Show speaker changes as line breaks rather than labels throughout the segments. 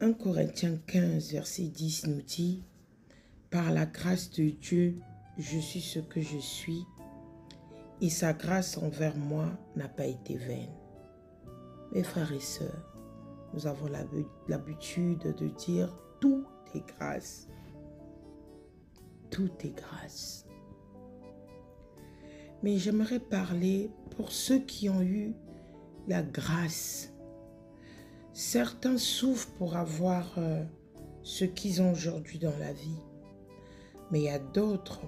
1 Corinthiens 15, verset 10 nous dit, « Par la grâce de Dieu, je suis ce que je suis, et sa grâce envers moi n'a pas été vaine. » Mes frères et sœurs, nous avons l'habitude de dire « tout est grâce ». Tout est grâce. Mais j'aimerais parler pour ceux qui ont eu la grâce. Certains souffrent pour avoir ce qu'ils ont aujourd'hui dans la vie. Mais il y a d'autres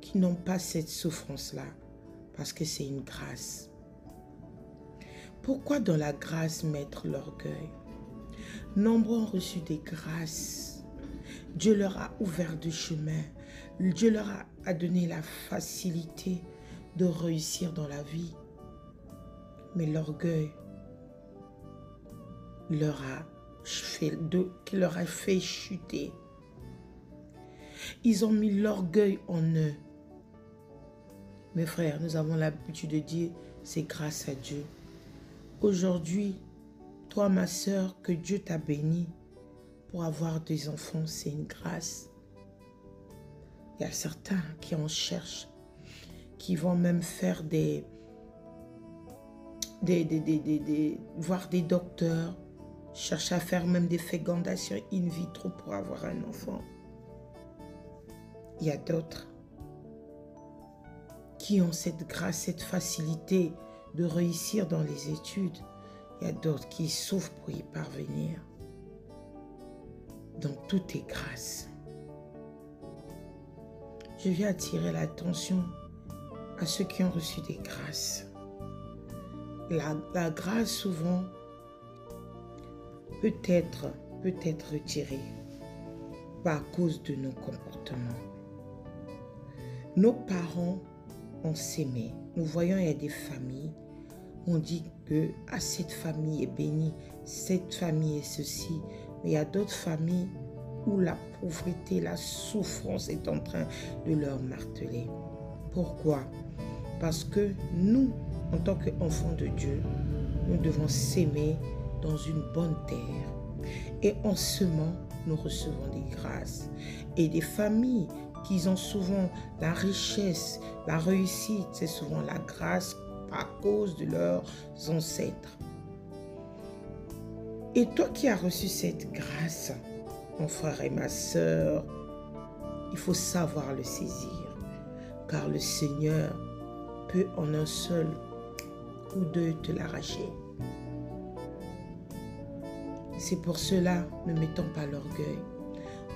qui n'ont pas cette souffrance-là parce que c'est une grâce. Pourquoi dans la grâce mettre l'orgueil? Nombreux ont reçu des grâces. Dieu leur a ouvert du chemin. Dieu leur a donné la facilité de réussir dans la vie. Mais l'orgueil leur a fait chuter. Ils ont mis l'orgueil en eux. Mes frères, nous avons l'habitude de dire c'est grâce à Dieu. Aujourd'hui, toi ma sœur, que Dieu t'a béni pour avoir des enfants, c'est une grâce. Il y a certains qui en cherchent, qui vont même faire voir des docteurs, chercher à faire même des fécondations in vitro pour avoir un enfant. Il y a d'autres qui ont cette grâce, cette facilité de réussir dans les études. Il y a d'autres qui souffrent pour y parvenir. Donc tout est grâce. Je viens attirer l'attention à ceux qui ont reçu des grâces. La grâce souvent peut être retirée par cause de nos comportements. Nos parents ont s'aimé. Nous voyons, il y a des familles, on dit que cette famille est bénie, cette famille est ceci. Mais il y a d'autres familles où la pauvreté, la souffrance est en train de leur marteler. Pourquoi? Parce que nous, en tant qu'enfants de Dieu, nous devons s'aimer dans une bonne terre. Et en semant, nous recevons des grâces. Et des familles qui ont souvent la richesse, la réussite, c'est souvent la grâce à cause de leurs ancêtres. Et toi qui as reçu cette grâce, mon frère et ma sœur, il faut savoir le saisir, car le Seigneur peut en un seul coup d'œil te l'arracher. C'est pour cela, ne mettons pas l'orgueil.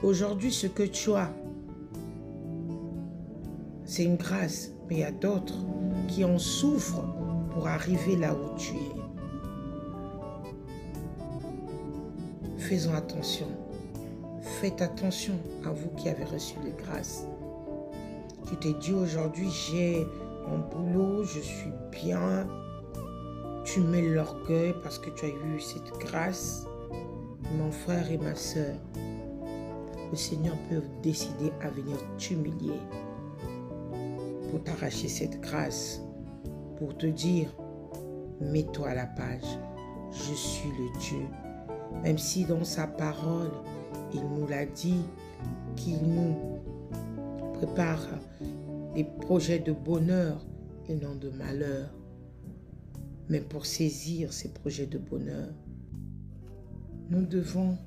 Aujourd'hui, ce que tu as, c'est une grâce, mais il y a d'autres qui en souffrent pour arriver là où tu es. Faisons attention. Faites attention à vous qui avez reçu les grâces. Tu t'es dit aujourd'hui, j'ai mon boulot, je suis bien. Tu mets l'orgueil parce que tu as eu cette grâce. Mon frère et ma sœur, le Seigneur peut décider à venir t'humilier pour t'arracher cette grâce, pour te dire, mets-toi à la page, je suis le Dieu. Même si dans sa parole, il nous l'a dit, qu'il nous prépare des projets de bonheur et non de malheur. Mais pour saisir ces projets de bonheur, nous devons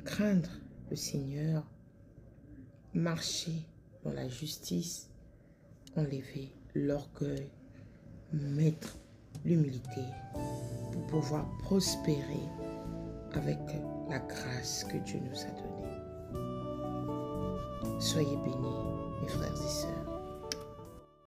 craindre le Seigneur, marcher dans la justice, enlever l'orgueil, mettre l'humilité pour pouvoir prospérer avec la grâce que Dieu nous a donnée. Soyez bénis, mes frères et sœurs.